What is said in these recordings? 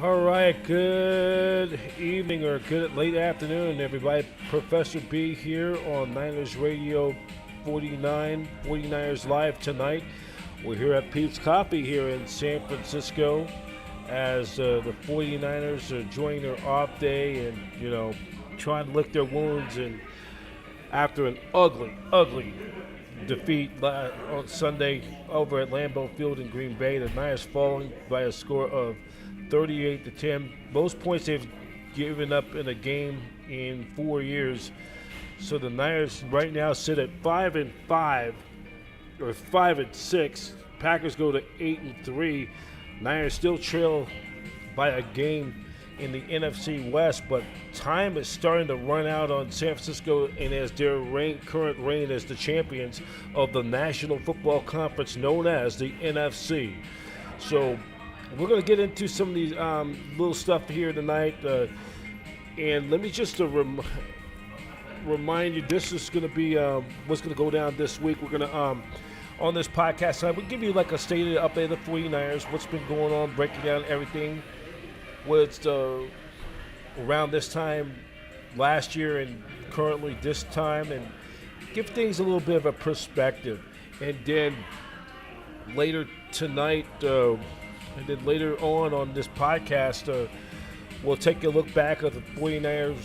All right, good evening or good late afternoon, everybody. Professor B here on Niners Radio 49ers Live tonight. We're here at Pete's Coffee here in San Francisco as the 49ers are enjoying their off day and, trying to lick their wounds. And after an ugly defeat on Sunday over at Lambeau Field in Green Bay, the Niners falling by a score of 38 to 10. Most points they've given up in a game in 4 years. So the Niners right now sit at 5-5 or 5-6. Packers go to 8-3. Niners still trail by a game in the NFC West, but time is starting to run out on San Francisco and as their current reign as the champions of the National Football Conference known as the NFC. So we're going to get into some of these little stuff here tonight. And let me just remind you, this is going to be what's going to go down this week. We're going to, on this podcast tonight, we'll give you like a state of the update of the 49ers, what's been going on, breaking down everything. What's around this time last year and currently this time, and give things a little bit of a perspective. And then later tonight, and then later on this podcast, we'll take a look back at the 49ers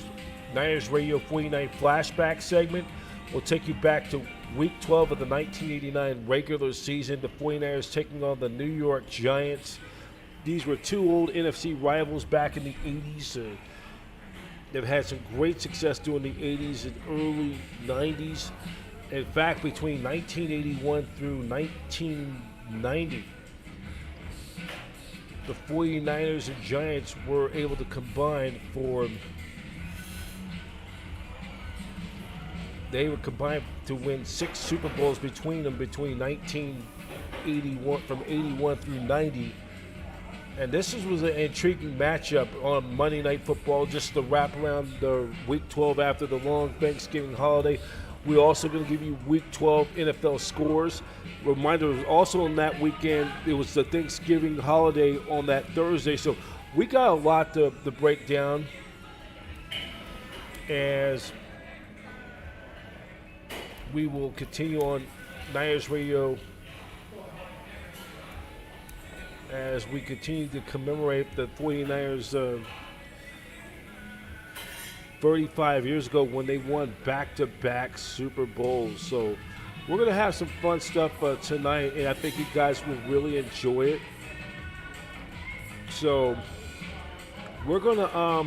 Niners Radio 49 Flashback segment. We'll take you back to Week 12 of the 1989 regular season. The 49ers taking on the New York Giants. These were two old NFC rivals back in the 80s. They've had some great success during the 80s and early 90s. In fact, between 1981 through 1990, the 49ers and Giants were able to combine to win 6 Super Bowls between them between 1981 from 81 through 90. And this was an intriguing matchup on Monday Night Football, just to wrap around the Week 12 after the long Thanksgiving holiday. We're also going to give you Week 12 NFL scores. Reminder, also on that weekend, it was the Thanksgiving holiday on that Thursday. So we got a lot to break down as we will continue on Niners Radio as we continue to commemorate the 49ers 35 years ago when they won back-to-back Super Bowls. So we're going to have some fun stuff tonight, and I think you guys will really enjoy it. So we're going to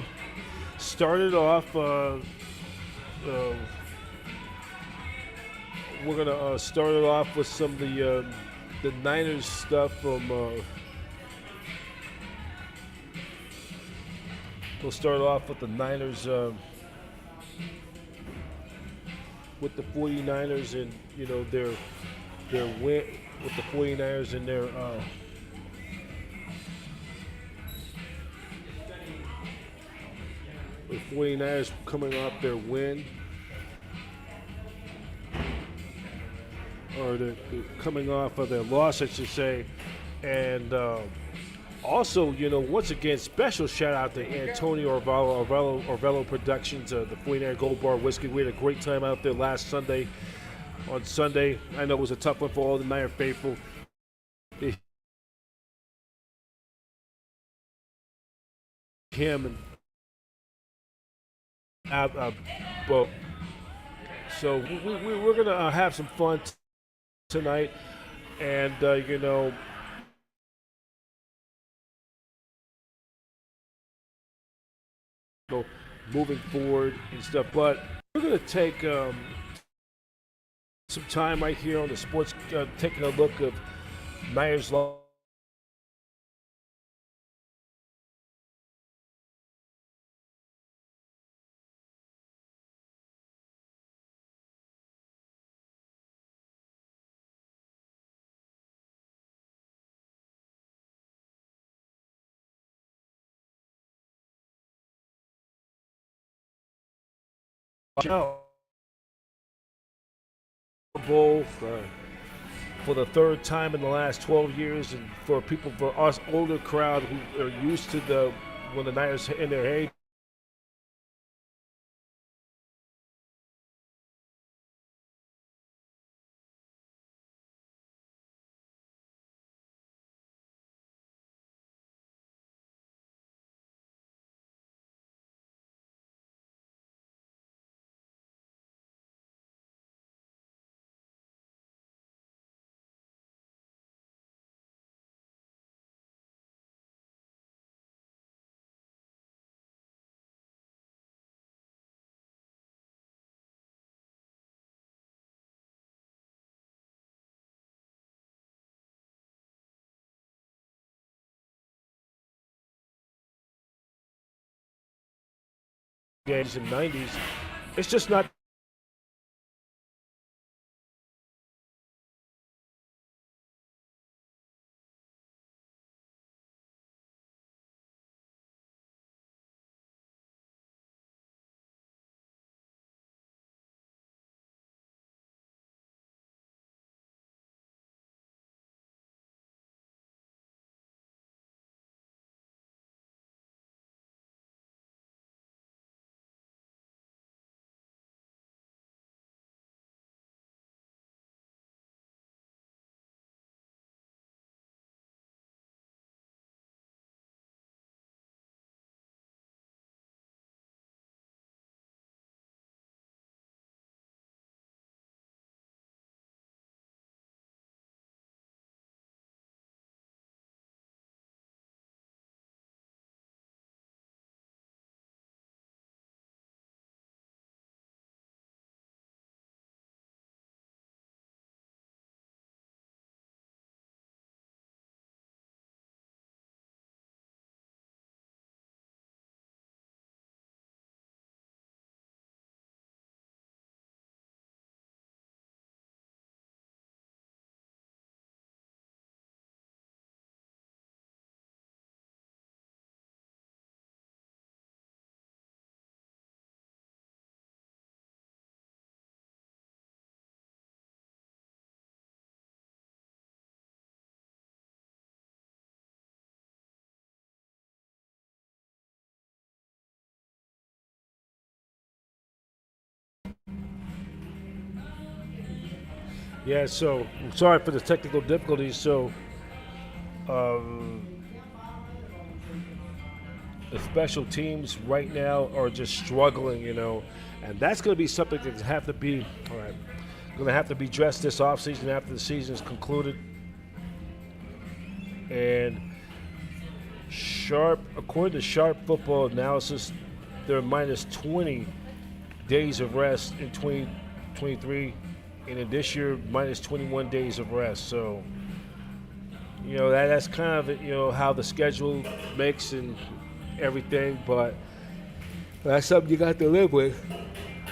start it off. We're going to start it off with some of the Niners stuff from we'll start off with the Niners, with the 49ers and, their win with the 49ers and their the 49ers coming off their win, or the coming off of their loss, I should say, and also, once again, special shout out to Antonio Orvello Productions, the 49er Gold Bar Whiskey. We had a great time out there last Sunday. On Sunday, I know it was a tough one for all the Niner faithful. Him and but so we're gonna have some fun tonight, and moving forward and stuff. But we're going to take some time right here on the sports, taking a look of Niners law. Bowl, for the third time in the last 12 years, and for us older crowd who are used to the when the Niners in their heyday. Games in the 90s. It's just not. Yeah, so sorry for the technical difficulties. So um, the special teams right now are just struggling, and that's going to be something that have to be all right. Going to have to be addressed this offseason after the season is concluded. And according to Sharp Football Analysis, they're minus 20 days of rest in 2023, and in this year minus 21 days of rest. So that's kind of how the schedule makes and everything, but that's something you got to live with.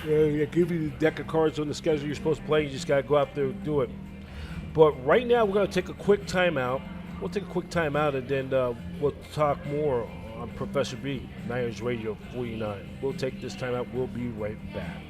They give you the deck of cards on the schedule you're supposed to play. You just got to go out there and do it. But right now, we're going to take a quick timeout. We'll take a quick timeout, and then we'll talk more on Professor B, Niners Radio 49. We'll take this timeout. We'll be right back.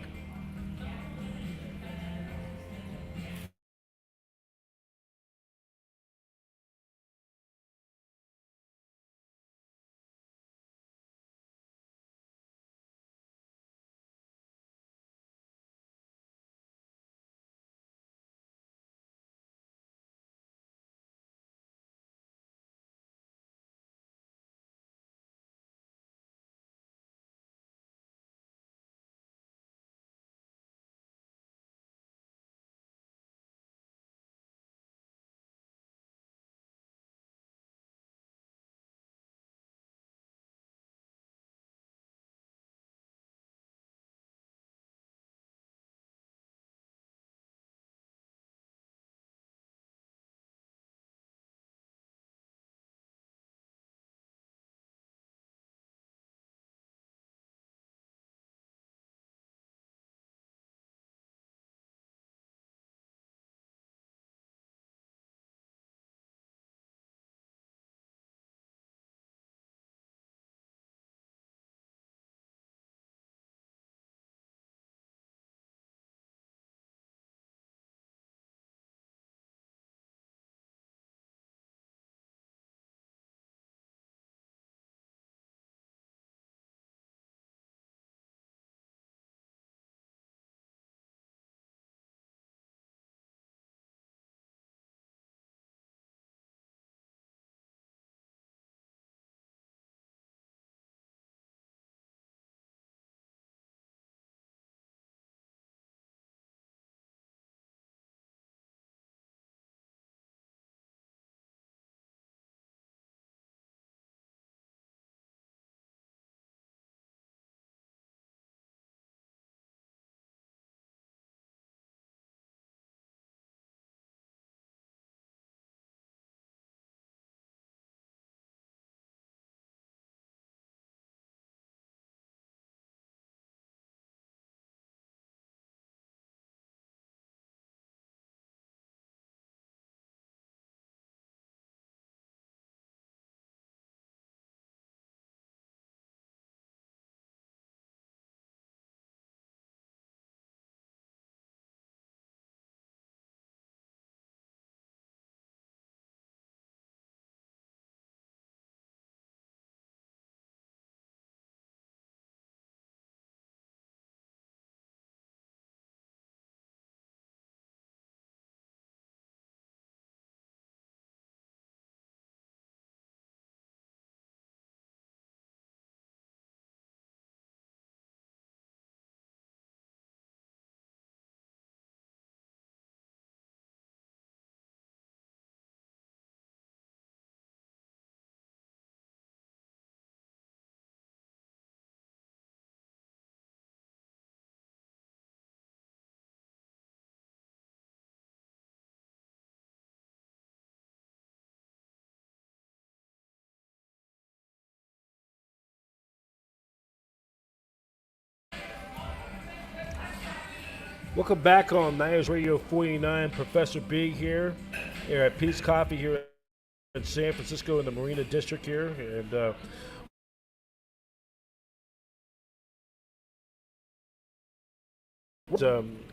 Welcome back on Niners Radio 49. Professor Big here at Peace Coffee here in San Francisco in the Marina District here. And a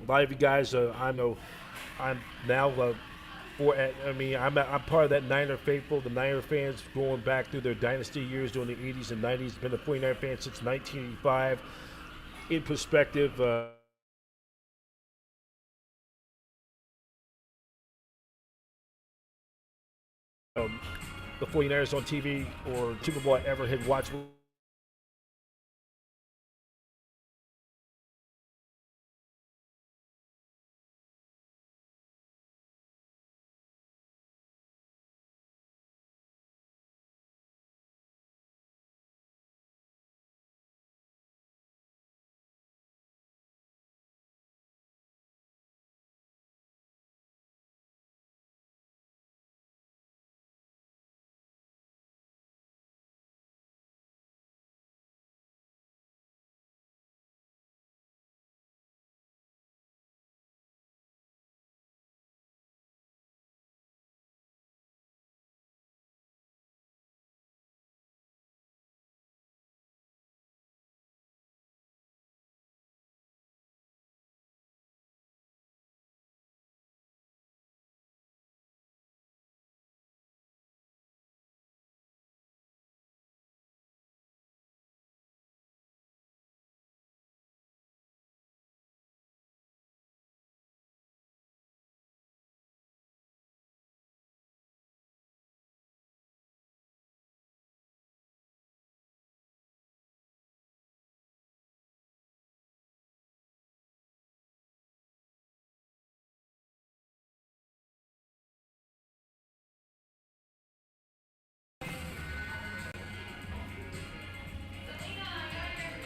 lot of you guys, I know I'm now I'm part of that Niner faithful, the Niner fans going back through their dynasty years during the 80s and 90s. Been a 49er fan since 1985. In perspective, the 49ers on TV or Super Bowl I ever had watched.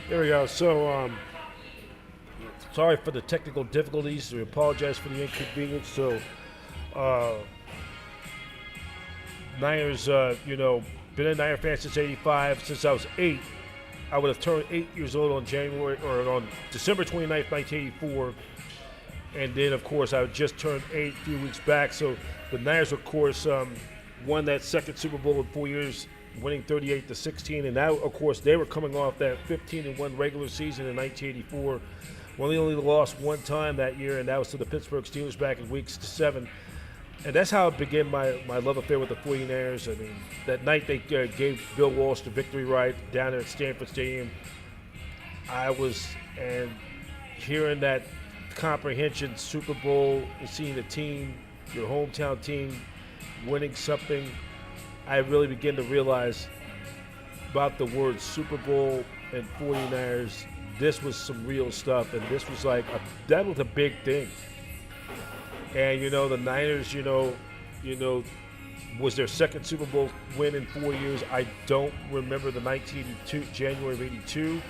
There we go. So, sorry for the technical difficulties. We apologize for the inconvenience. So, uh, Niners, been a Niner fan since '85. Since I was 8, I would have turned 8 years old on on December 29th, 1984. And then, of course, I just turned 8 a few weeks back. So the Niners, of course, won that second Super Bowl in 4 years, winning 38-16. And now, of course, they were coming off that 15-1 regular season in 1984. Well, they only lost one time that year, and that was to the Pittsburgh Steelers back in weeks 7. And that's how it began my love affair with the 49ers. I mean, that night they gave Bill Walsh the victory ride down there at Stanford Stadium. And hearing that comprehension Super Bowl and seeing the team, your hometown team, winning something, I really began to realize about the word Super Bowl and 49ers. This was some real stuff, and this was that was a big thing. And the Niners, was their second Super Bowl win in 4 years. I don't remember the 1982 January of '82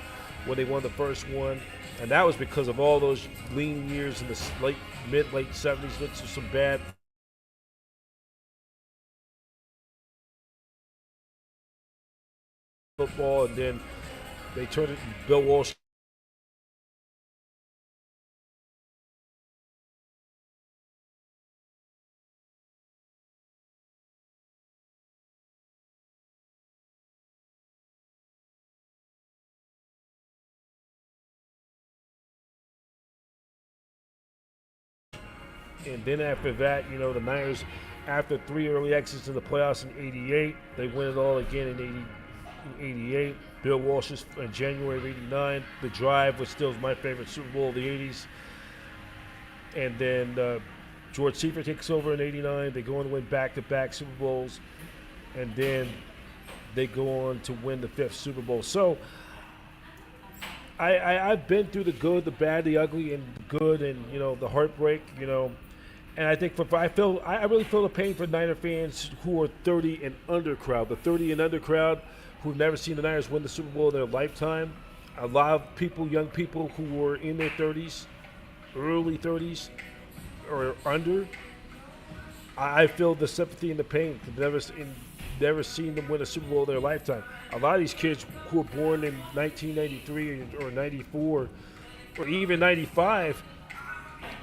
when they won the first one, and that was because of all those lean years in the late 70s. With some bad football, and then they turned it. Bill Walsh. And then after that, the Niners, after 3 early exits to the playoffs in '88, they win it all again in '88. Bill Walsh's in January of '89. The Drive was still my favorite Super Bowl of the '80s. And then George Seifert takes over in '89. They go on to win back-to-back Super Bowls. And then they go on to win the 5th Super Bowl. So I've been through the good, the bad, the ugly, and the good, and the heartbreak. And I think I really feel the pain for Niner fans who are 30 and under crowd. The 30 and under crowd who've never seen the Niners win the Super Bowl in their lifetime. A lot of people, young people who were in their 30s, early 30s, or under. I feel the sympathy and the pain for never seen them win a Super Bowl in their lifetime. A lot of these kids who were born in 1993 or '94 or even '95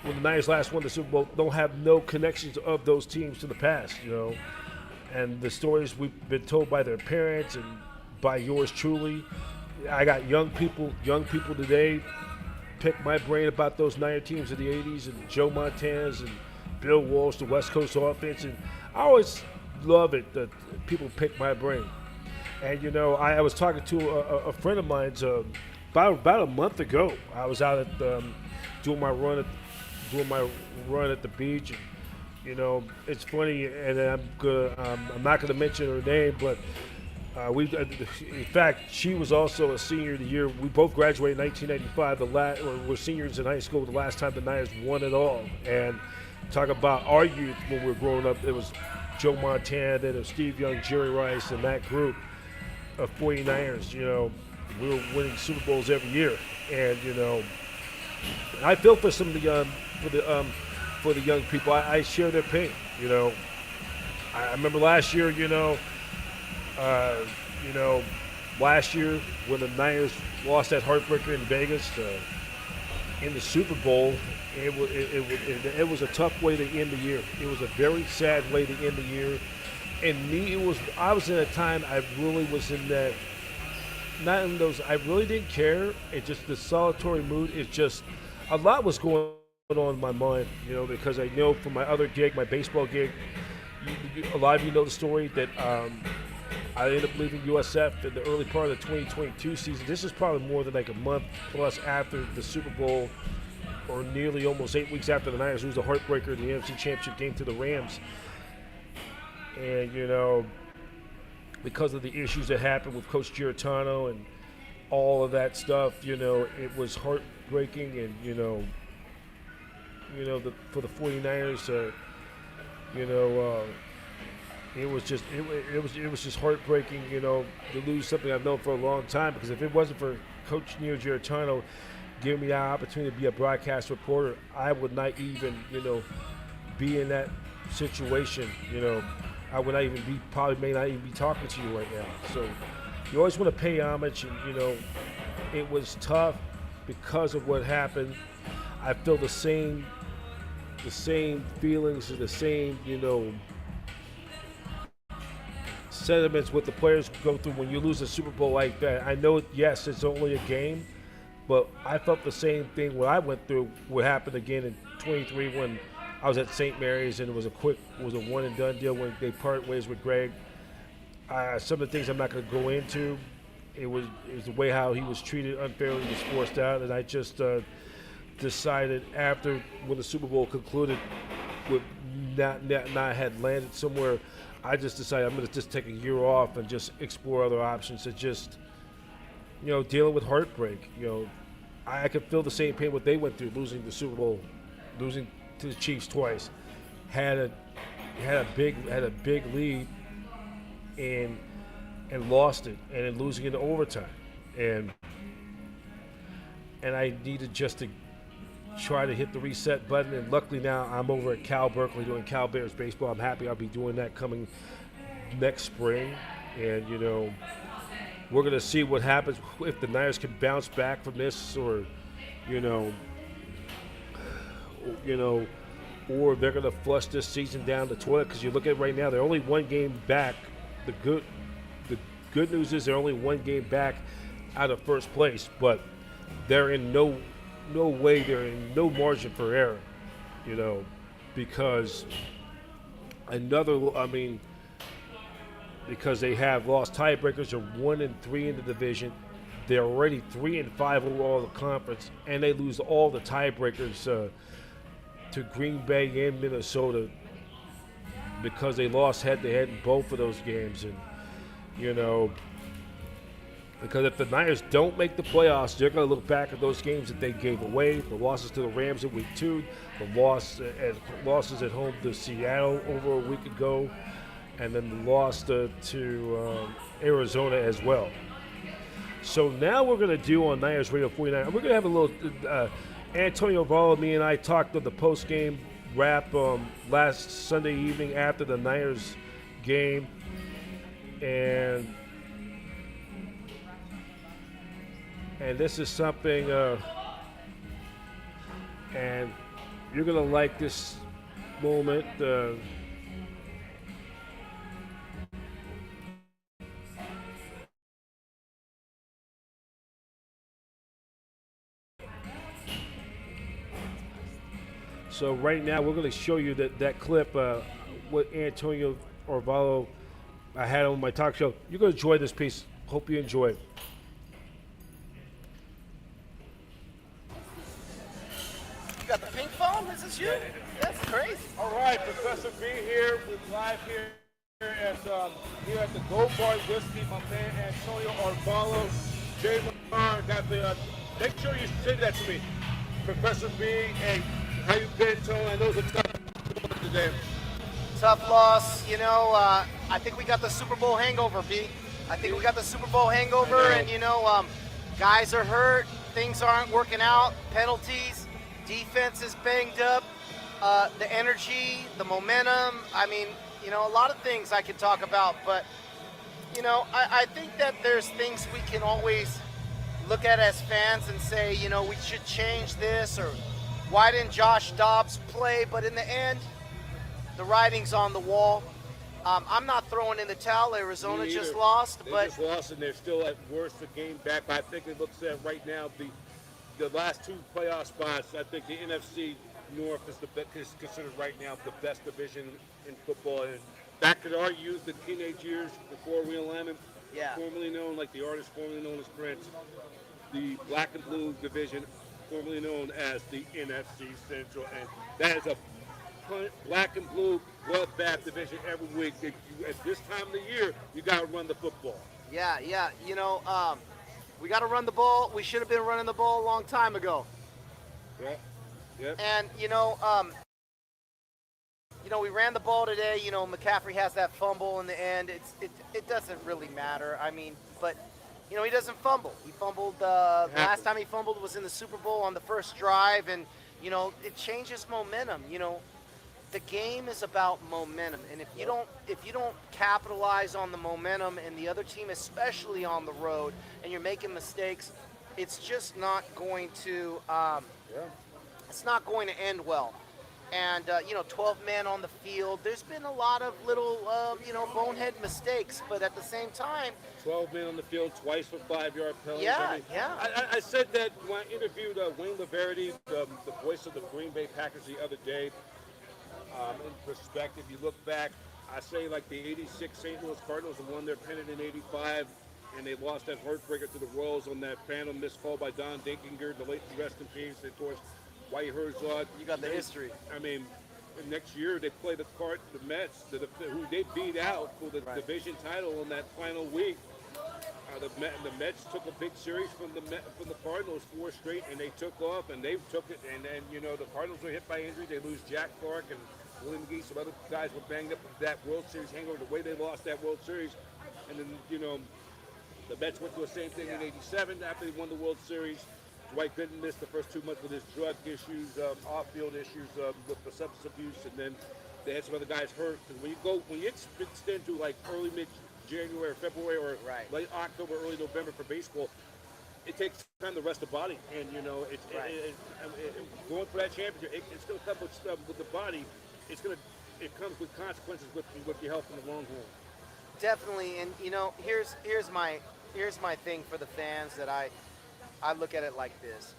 when the Niners last won the Super Bowl, don't have no connections of those teams to the past, and the stories we've been told by their parents and by yours truly. I got young people today pick my brain about those Niner teams of the 80s and Joe Montana's and Bill Walsh, the West Coast offense. And I always love it that people pick my brain. And, I was talking to a friend of mine's about a month ago. I was out at doing my run at the beach. And, it's funny, and I'm not going to mention her name, but in fact, she was also a senior the year. We both graduated in 1995. We're seniors in high school the last time the Niners won it all. And talk about our youth when we were growing up. It was Joe Montana, then it was Steve Young, Jerry Rice, and that group of 49ers. We were winning Super Bowls every year. And, I feel for some of the for the young people. I share their pain. I remember last year, last year when the Niners lost that heartbreaker in Vegas in the Super Bowl, it was a tough way to end the year. It was a very sad way to end the year. And I was in a time I really was in that, not in those, I really didn't care. It just, the solitary mood, it just, a lot was going on in my mind, because I know from my other gig, my baseball gig, a lot of you know the story that I ended up leaving USF in the early part of the 2022 season. This is probably more than like a month plus after the Super Bowl, or nearly almost 8 weeks after the Niners lose the heartbreaker in the NFC Championship game to the Rams. And, because of the issues that happened with Coach Giarratano and all of that stuff, it was heartbreaking. And, for the 49ers, it was just heartbreaking, to lose something I've known for a long time. Because if it wasn't for Coach Neil Giarratano giving me that opportunity to be a broadcast reporter, I would not even, be in that situation. I would not even be, probably may not even be talking to you right now. So you always want to pay homage, and it was tough because of what happened. I feel the same feelings and the same, sentiments what the players go through when you lose a Super Bowl like that. I know, yes, it's only a game, but I felt the same thing what I went through, what happened again in 23 when I was at St. Mary's, and it was a one and done deal when they part ways with Greg. Some of the things I'm not going to go into. It was the way how he was treated unfairly, was forced out, and I just decided after when the Super Bowl concluded, with not had landed somewhere, I just decided I'm going to just take a year off and just explore other options to just, dealing with heartbreak. I could feel the same pain what they went through, losing the Super Bowl, losing to the Chiefs twice, had a big lead, and lost it, and then losing into overtime, and I needed just to try to hit the reset button. And luckily now I'm over at Cal Berkeley doing Cal Bears baseball. I'm happy I'll be doing that coming next spring, and we're going to see what happens if the Niners can bounce back from this, or or they're going to flush this season down the toilet. Because you look at it right now, they're only one game back. The good news is they're only one game back out of first place, but they're in no way, they're in no margin for error, because because they have lost tiebreakers. They're 1-3 in the division. They're already 3-5 overall in the conference, and they lose all the tiebreakers to Green Bay and Minnesota because they lost head-to-head in both of those games. And because if the Niners don't make the playoffs, they're going to look back at those games that they gave away, the losses to the Rams in Week 2, the losses at home to Seattle over a week ago, and then the loss to Arizona as well. So now we're going to do on Niners Radio 49, we're going to have a little Antonio Valla, me and I talked on the post-game wrap last Sunday evening after the Niners game, and this is something, and You're gonna like this moment. So right now we're gonna show you that clip. What Antonio Orvallo I had on my talk show. You're gonna enjoy this piece. Hope you enjoy it. You got the pink phone? Is this you? That's crazy. All right, Professor B here. We're live here at the Gold Bar Whiskey. My man Antonio Orvallo, Jay Lamar got the. Make sure you say that to me, Professor B. Hey, how you been, Tony? I know it's a tough today. Tough loss. You know, I think we got the Super Bowl hangover, B. I think we got the Super Bowl hangover, and guys are hurt. Things aren't working out. Penalties. Defense is banged up. The energy, the momentum. I mean, a lot of things I could talk about, but I think that there's things we can always look at as fans and say, we should change this, or why didn't Josh Dobbs play? But in the end, the writing's on the wall. I'm not throwing in the towel. Arizona just lost, they but just lost, and they're still at worst a game back. I think it looks at right now the last two playoff spots. I think the NFC North is considered right now the best division in football. And back to our youth, the teenage years before realignment, formerly known like the artist formerly known as Prince, the black and blue division, formerly known as the NFC Central, and that is a black and blue bloodbath division every week. At this time of the year, you got to run the football. Yeah. We got to run the ball. We should have been running the ball a long time ago. Yeah. And we ran the ball today. McCaffrey has that fumble in the end. It doesn't really matter. I mean, but he doesn't fumble. He fumbled. Last time he fumbled was in the Super Bowl on the first drive, and it changes momentum. The game is about momentum, and if you don't capitalize on the momentum, and the other team, especially on the road, and you're making mistakes, it's just not going to. It's not going to end well. And 12 men on the field. There's been a lot of little bonehead mistakes, but at the same time, 12 men on the field, twice for 5-yard penalties. Yeah. I said that when I interviewed Wayne Laverty, the voice of the Green Bay Packers, the other day. In perspective, you look back, I say like the 86 St. Louis Cardinals won their pennant in 85, and they lost that heartbreaker to the Royals on that phantom missed call by Don Dinkinger, the late rest in peace. Of course, White Herzog. You got the history. I mean, next year they play the Mets, who they beat out for the division title in that final week. The Mets took a big series from the Cardinals, 4 straight, and they took off, and they took it. And then the Cardinals were hit by injury. They lose Jack Clark and Willie McGee. Some other guys were banged up with that World Series hangover. The way they lost that World Series, and then the Mets went through the same thing in '87 after they won the World Series. Dwight Gooden missed the first 2 months with his drug issues, off-field issues with the substance abuse, and then they had some other guys hurt. And when you extend to like early mid-January, February, or late October, early November for baseball, it takes time to rest the body, and going for that championship, it's going to come with stuff with the body. It comes with consequences with your health in the long haul. Definitely, and here's my thing for the fans that I look at it like this.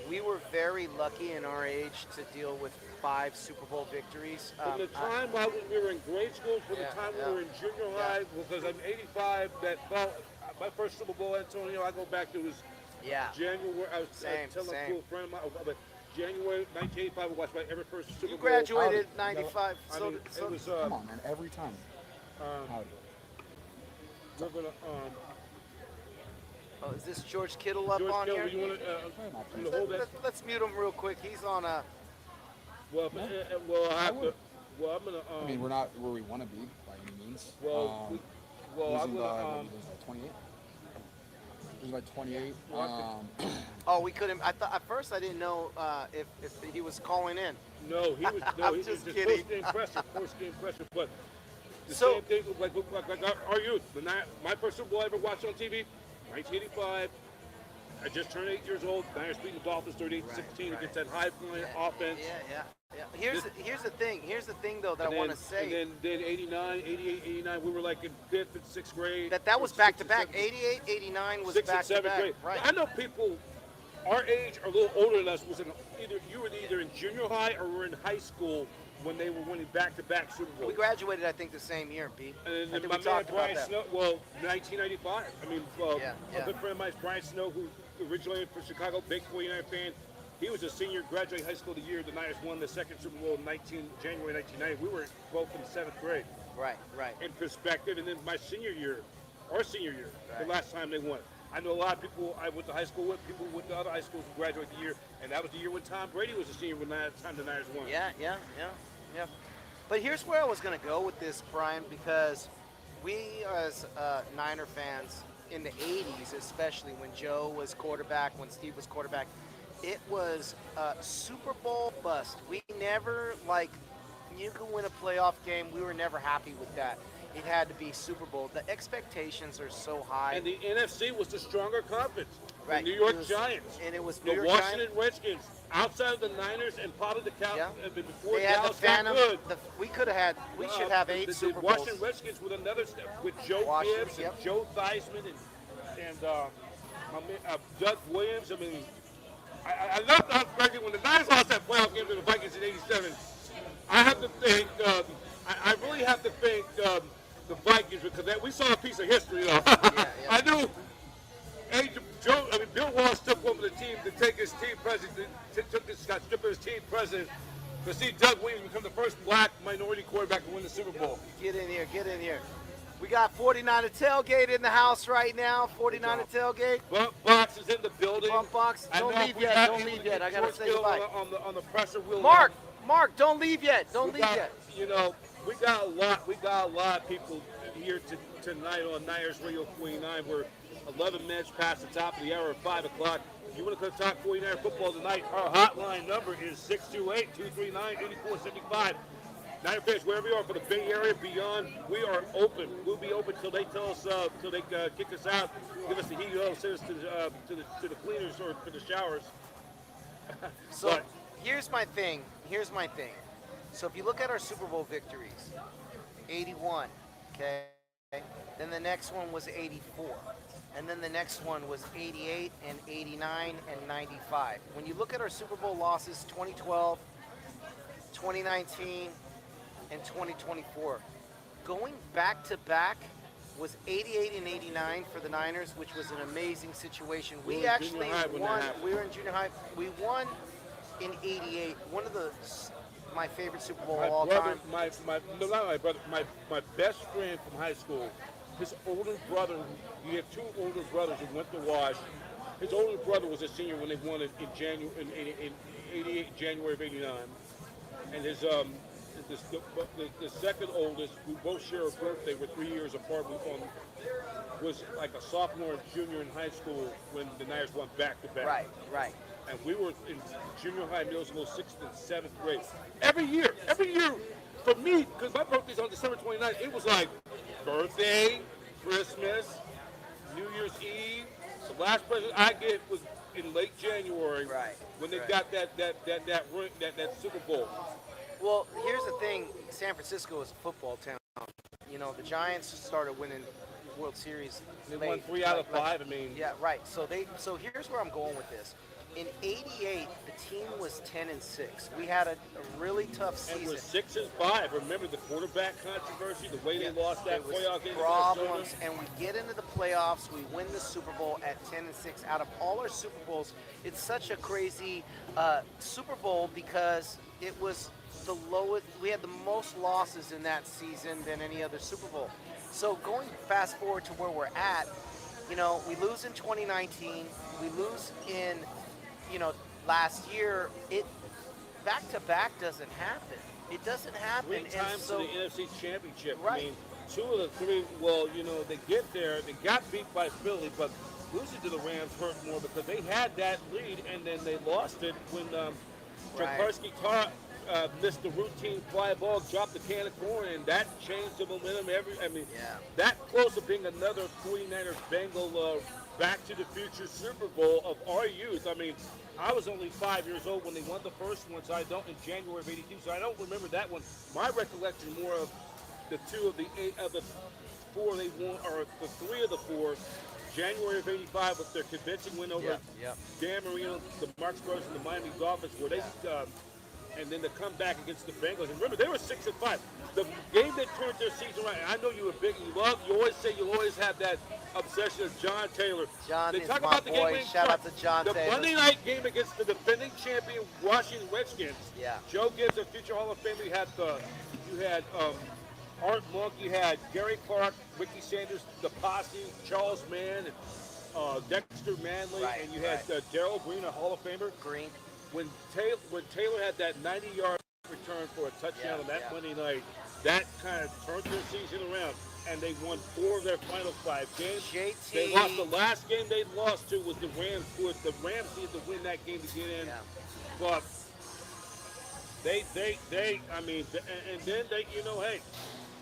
We were very lucky in our age to deal with 5 Super Bowl victories. From the time while we were in grade school, from the time we were in junior high, because I'm 85, my first Super Bowl, Antonio, I go back to was January. I was telling a cool friend of mine, but January 1985, I watched my every first Super Bowl. You graduated '95. It was come on, man, every time. We're gonna is this George Kittle up George on Kittle, here? you want to hold that? Let's mute him real quick. He's on a. Well, I have to. Well, I'm gonna. I mean, we're not where we want to be by any means. I'm gonna. Losing by 28. Losing by 28. Oh, we couldn't. At first I didn't know if he was calling in. No, he was. No, he was just kidding. Post-game pressure, but. The same thing, like our youth. My first Super Bowl I ever watched on TV, 1985. I just turned 8 years old. Niners beating the Dolphins 38-16 against that high-flying offense. Yeah. Here's the thing. Here's the thing, though, that I want to say. And then 89, 88, 89, we were like in 5th and 6th grade. That was back-to-back. 88, 89 was back-to-back. 6th and 7th grade. Right. I know people our age or a little older than us you were either in junior high or were in high school when they were winning back-to-back Super Bowls. We graduated, I think, the same year, Pete. And I think my we man talked about Brian that. Snow, 1995. I mean, a good friend of mine, Brian Snow, who originated from Chicago, big 49 fan. He was a senior, graduating high school the year the Niners won the second Super Bowl in January 1990. We were both in 7th grade. Right. In perspective, and then my senior year, the last time they won. I know a lot of people I went to high school with, people with the other high schools who graduated the year, and that was the year when Tom Brady was a senior when the time the Niners won. Yeah. But here's where I was going to go with this, Brian, because we as Niner fans in the 80s, especially when Joe was quarterback, when Steve was quarterback, it was Super Bowl bust. We never, you could win a playoff game. We were never happy with that. It had to be Super Bowl. The expectations are so high. And the NFC was the stronger conference. Right. The New York Giants. And it was the New York Washington Giants. Redskins. Outside of the Niners and probably the Cowboys. Before they had Dallas the Phantom. got good. We should have 8 Super Bowls. The Washington Redskins with another step with Joe Washington, Gibbs and Joe Theismann and my man, Doug Williams. I mean, I love the Husbands when the Niners lost that playoff game to the Vikings in '87. I have to think. I really have to thank the Vikings because we saw a piece of history. I knew. Bill Walsh took over the team to take his team president. Got stripped of his team president to see Doug Williams become the first black minority quarterback to win the Super Bowl. Get in here. We got 49er Tailgate in the house right now. 49er Tailgate. Bump Box is in the building. Bump Box. Don't leave yet. I got to say goodbye. On the pressure wheel. Mark, don't leave yet. You know, we got a lot of people here tonight on Niners Radio 49. We're 11 minutes past the top of the hour at 5 o'clock. If you want to come talk 49er football tonight, our hotline number is 628-239-8475. Niner fans, wherever you are for the Bay Area, beyond, we are open. We'll be open till they tell us, till they kick us out, give us the heat, send us to the cleaners or for the showers. So here's my thing. So if you look at our Super Bowl victories, 81, okay? Then the next one was 84. And then the next one was 88 and 89 and 95. When you look at our Super Bowl losses, 2012, 2019, and 2024, going back to back was 88 and 89 for the Niners, which was an amazing situation. We actually won. We were in junior high. We won in 88. One of my favorite Super Bowl of all time. My best friend from high school, his older brother, he had two older brothers who went to Wash. His older brother was a senior when they won it in January 88, of 89. And his the second oldest, we both share a birthday, we're 3 years apart, was like a sophomore and junior in high school when the Niners won back-to-back. Right. And we were in junior high, middle school, 6th and 7th grade. Every year, for me, because my birthday's on December 29th, it was like birthday, Christmas, New Year's Eve. The last present I get was in late January when they got that Super Bowl. Well, here's the thing. San Francisco is a football town. You know, the Giants started winning World Series. They won 3 out of 5. I mean, yeah, right. So here's where I'm going with this. In '88, the team was 10-6. We had a really tough season. And we're 6-5. Remember the quarterback controversy, the way they lost that playoff game. Problems, and we get into the playoffs. We win the Super Bowl at 10-6. Out of all our Super Bowls, it's such a crazy Super Bowl because it was the lowest. We had the most losses in that season than any other Super Bowl. So going fast forward to where we're at, you know, we lose in 2019. We lose in last year. It back-to-back doesn't happen. It doesn't happen. 3 times to the NFC Championship. Right. I mean, 2 of the 3, well, they get there. They got beat by Philly, but losing to the Rams hurt more because they had that lead, and then they lost it when Jaworski missed the routine fly ball, dropped the can of corn, and that changed the momentum. That close to being another 49ers Bengal Back to the Future Super Bowl of our youth. I mean, I was only 5 years old when they won the first one, so I don't in January of '82. So I don't remember that one. My recollection more of the two of the eight of the four they won, or the three of the four. January of '85 with their convincing win over Dan Marino, the Marx Brothers, and the Miami Dolphins, where they and then the comeback against the Bengals. And remember, they were 6-5. The game that turned their season around. I know you were big. You always say you always have that obsession of John Taylor. John they is talk my about the boy. game Shout out to John the Taylor. Monday night game against the defending champion Washington Redskins. Yeah. Joe Gibbs, a future Hall of Famer. You had Art Monk. You had Gary Clark, Ricky Sanders, the Posse, Charles Mann, and Dexter Manley, and you had Darrell Green, a Hall of Famer. Green. When Taylor had that 90-yard return for a touchdown on that Monday night, that kind of turned their season around, and they won 4 of their final 5 games. JT. They lost the last game they lost to was the Rams. The Rams needed to win that game to get in, but they I mean, and then they, hey,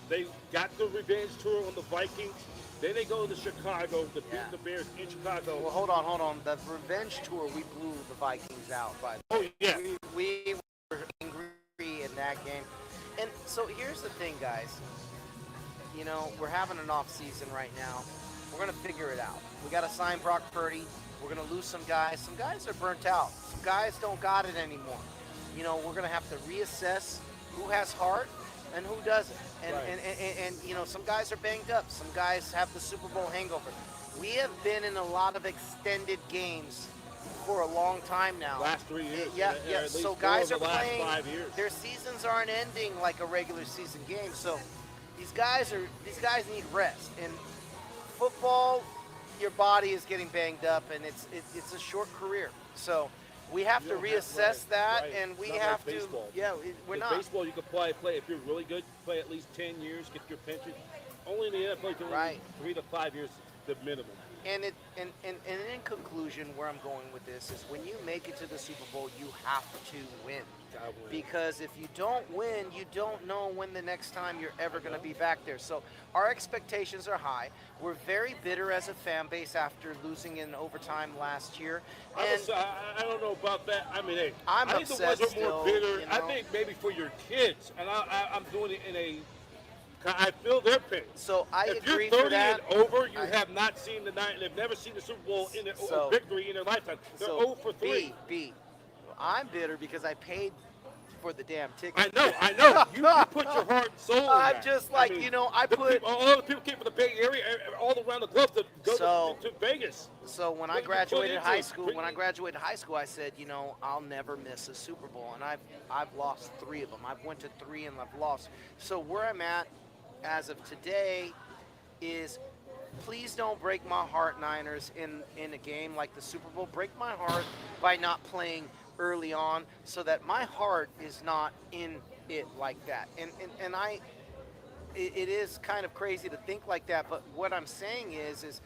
they got the revenge tour on the Vikings. Then they go to Chicago to beat the Bears in Chicago. Well, hold on. The revenge tour, we blew the Vikings out. By the way. Oh, yeah. We were angry in that game. And so here's the thing, guys. We're having an off season right now. We're going to figure it out. We got to sign Brock Purdy. We're going to lose some guys. Some guys are burnt out. Some guys don't got it anymore. We're going to have to reassess who has heart and who doesn't. And some guys are banged up. Some guys have the Super Bowl hangover. We have been in a lot of extended games for a long time now. Last 3 years. Yeah. So guys are playing. 5 years. Their seasons aren't ending like a regular season game. So these guys need rest. And football, your body is getting banged up, and it's a short career. So we have to reassess that, and we have to. Baseball. Yeah, we're not. Baseball, you can play if you're really good. Play at least 10 years, get your pension. Only in the NFL, you can only 3 to 5 years, the minimum. And in conclusion, where I'm going with this is when you make it to the Super Bowl, you have to win. Because if you don't win, you don't know when the next time you're ever going to be back there. So our expectations are high. We're very bitter as a fan base after losing in overtime last year. I don't know about that. I mean, I'm I think the upset ones are more bitter. still, I think maybe for your kids, and I'm doing it in a. I feel their pain. So I if agree you're 30 for that. and over, you have not seen the night, and they've never seen the Super Bowl in their victory in their lifetime. They're 0 for 3. I'm bitter because I paid for the damn ticket. I know. You put your heart and soul in I'm that. just like, I put. All the people came from the Bay Area, all around the globe to go to Vegas. So when I graduated high school, I said, I'll never miss a Super Bowl, and I've lost 3 of them. I've went to 3 and I've lost. So where I'm at as of today is, please don't break my heart, Niners, in a game like the Super Bowl. Break my heart by not playing early on, so that my heart is not in it like that. And it is kind of crazy to think like that, but what I'm saying is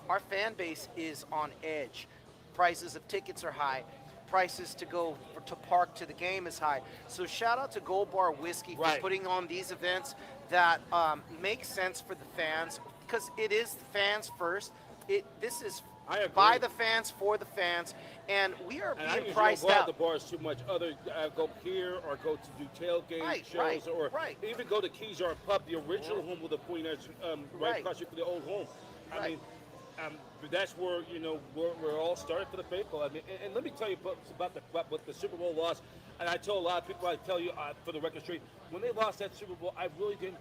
our fan base is on edge. Prices of tickets are high. Prices to go to park to the game is high. So shout out to Gold Bar Whiskey for putting on these events that make sense for the fans, because it is the fans first. This is by the fans, for the fans, and we are being priced out. I don't go out the bars too much. Go here or go to do tailgate shows, or even go to Keys Yard Pub, the original home with the 49ers, right across from the old home. I mean, that's where we're all starting for the faithful. I mean, and let me tell you about the Super Bowl loss. And I told a lot of people, I tell you for the record straight, when they lost that Super Bowl, I really didn't.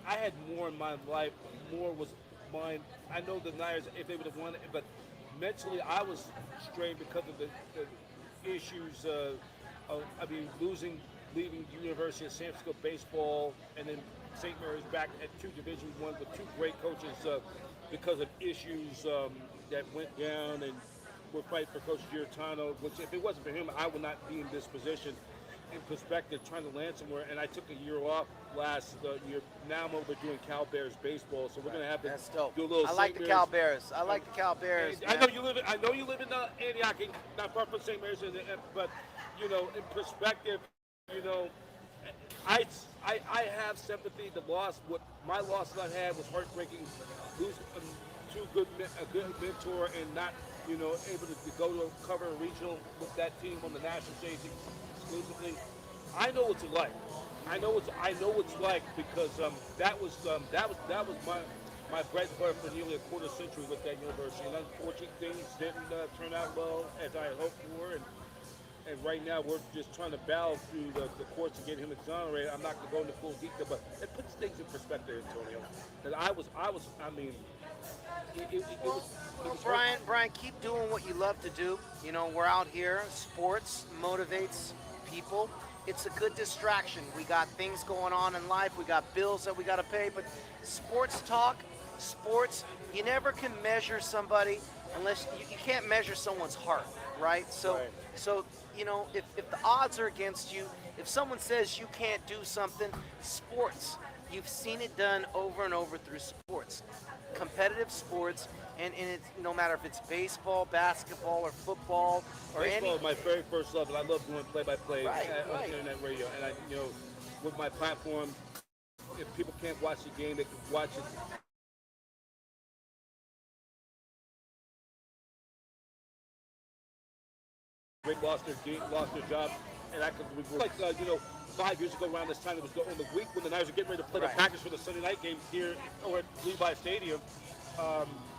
I had more in my life. More was mine. I know the Niners, if they would have won it, but mentally I was strained because of the issues. Leaving University of San Francisco baseball, and then St. Mary's back at 2 Division I with 2 great coaches because of issues that went down, and we're fighting for Coach Giarratano, which if it wasn't for him, I would not be in this position. In perspective, trying to land somewhere, and I took a year off last year. Now I'm over doing Cal Bears baseball, so we're gonna have to do a little. I like the Cal Bears. I like the Cal Bears. I know you live in Antioch, not far from St. Mary's, but in perspective, I have sympathy. What my loss that I had was heartbreaking. Losing too good, a good mentor, and not, able to go to cover a regional with that team on the national stage exclusively. I know what it's like. I know what's like because that was my bread and butter for nearly a quarter century with that university. And unfortunately, things didn't turn out well as I had hoped for. And right now, we're just trying to battle through the courts to get him exonerated. I'm not going to go into full detail, but it puts things in perspective, Antonio. That I mean, it was Brian, keep doing what you love to do. We're out here. Sports motivates people. It's a good distraction. We got things going on in life. We got bills that we got to pay. But sports talk, you never can measure somebody unless you can't measure someone's heart, right? So, if the odds are against you, if someone says you can't do something, sports, you've seen it done over and over through sports, competitive sports, and it's no matter if it's baseball, basketball, or football, or baseball is my very first love, and I love doing play-by-play on internet radio. And with my platform, if people can't watch the game, they can watch it. Great lost their job, and I could like 5 years ago around this time, it was on the week when the Niners were getting ready to play the Packers for the Sunday night game here at Levi Stadium.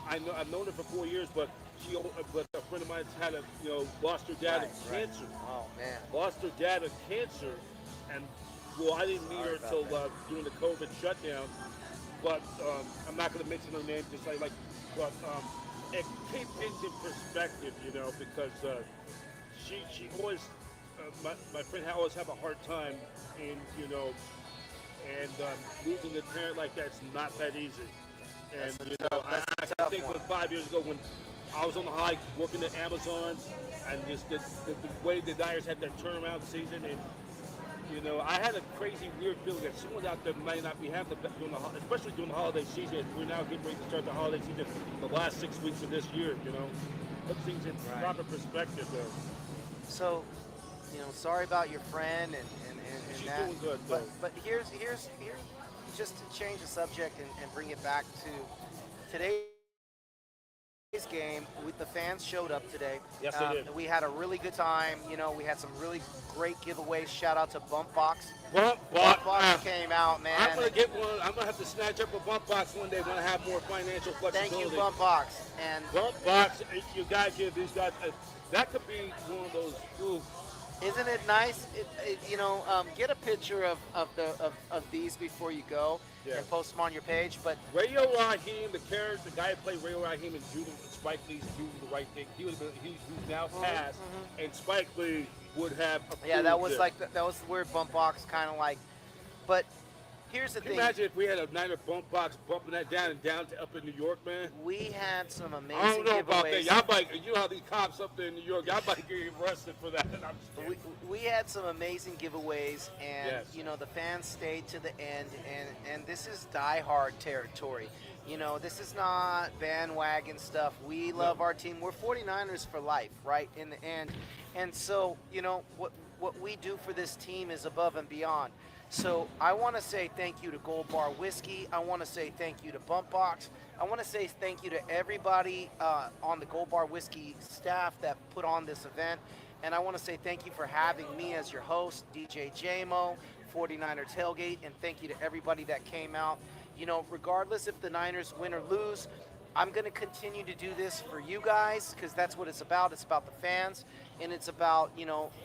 I've known her for 4 years, but a friend of mine's had lost her dad of cancer. Oh man, lost her dad of cancer, and I didn't meet her until during the COVID shutdown. But I'm not going to mention her name, but it keeps things in perspective, because. She always, my friend always have a hard time in, losing a parent like that's not that easy. And, I think when 5 years ago when I was on the high working at Amazon and just the way the Niners had their turnaround season and, I had a crazy weird feeling that someone out there might not be having especially during the holiday season. We're now getting ready to start the holiday season the last 6 weeks of this year, Put things in proper perspective there. So, sorry about your friend and She's that. doing good, but here's just to change the subject and bring it back to today's game. The fans showed up today. Yes, they did. We had a really good time. We had some really great giveaways. Shout out to Bump Box. Bump Box came out, man. I'm gonna get one. I'm gonna have to snatch up a Bump Box one day when I have more financial flexibility. Thank you, Bump Box. And Bump Box, you gotta give these guys. That could be one of those. Ooh. Isn't it nice? Get a picture of these before you go and post them on your page. But Rayo Raheem, the guy who played Rayo Raheem and Judah Spike Lee's doing the right thing. He would have been. He's now passed, and Spike Lee would have. Yeah, that was that was the weird Bump Box kind of like. But here's the Can you thing. imagine if we had a Niner Bump Box bumping that down and down to up in New York, man? We had some amazing I don't know giveaways. about that. Y'all might, how these cops up there in New York, y'all might get arrested for that. We had some amazing giveaways, and Yes. the fans stayed to the end, and this is die-hard territory. This is not bandwagon stuff. We love our team. We're 49ers for life, right? In the end, and so what we do for this team is above and beyond. So I want to say thank you to Gold Bar Whiskey. I want to say thank you to Bump Box. I want to say thank you to everybody on the Gold Bar Whiskey staff that put on this event. And I want to say thank you for having me as your host, DJ JMO, 49er Tailgate. And thank you to everybody that came out. Regardless if the Niners win or lose, I'm going to continue to do this for you guys because that's what it's about. It's about the fans, and it's about,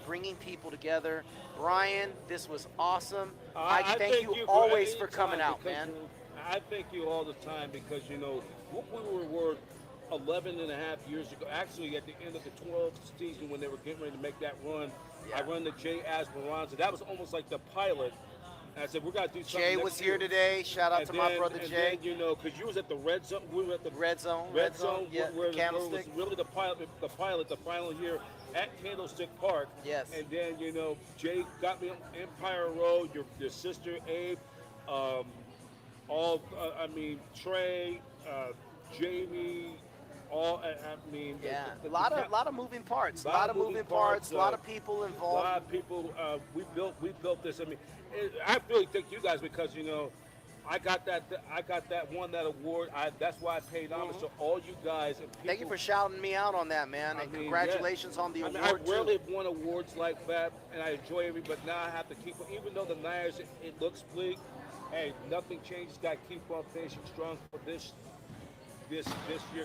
bringing people together. Brian, this was awesome. I thank you always for coming out, man. I thank you all the time because, what we were 11 and a half years ago, actually at the end of the 12th season when they were getting ready to make that run, I run the Jay Asperanza. That was almost like the pilot. And I said, we're going to do something. Jay was here today. Shout out to my brother Jay. Then, because you was at the Red Zone. We were at the Red Zone. Yeah, where Candlestick. it was really the final year at Candlestick Park. Yes. And then, Jay got me on Empire Road, your sister, Abe, Trey, Jamie, a lot of moving parts. A lot of moving parts. A lot of people involved. A lot of people. We built this. I really thank you guys because I got that won that award. That's why I paid homage to all you guys and people. Thank you for shouting me out on that, man, and congratulations on the award. I rarely have won awards like that, and I enjoy every. But now I have to keep. Even though the Niners it looks bleak, hey, nothing changes. Got to keep on finishing strong for this year.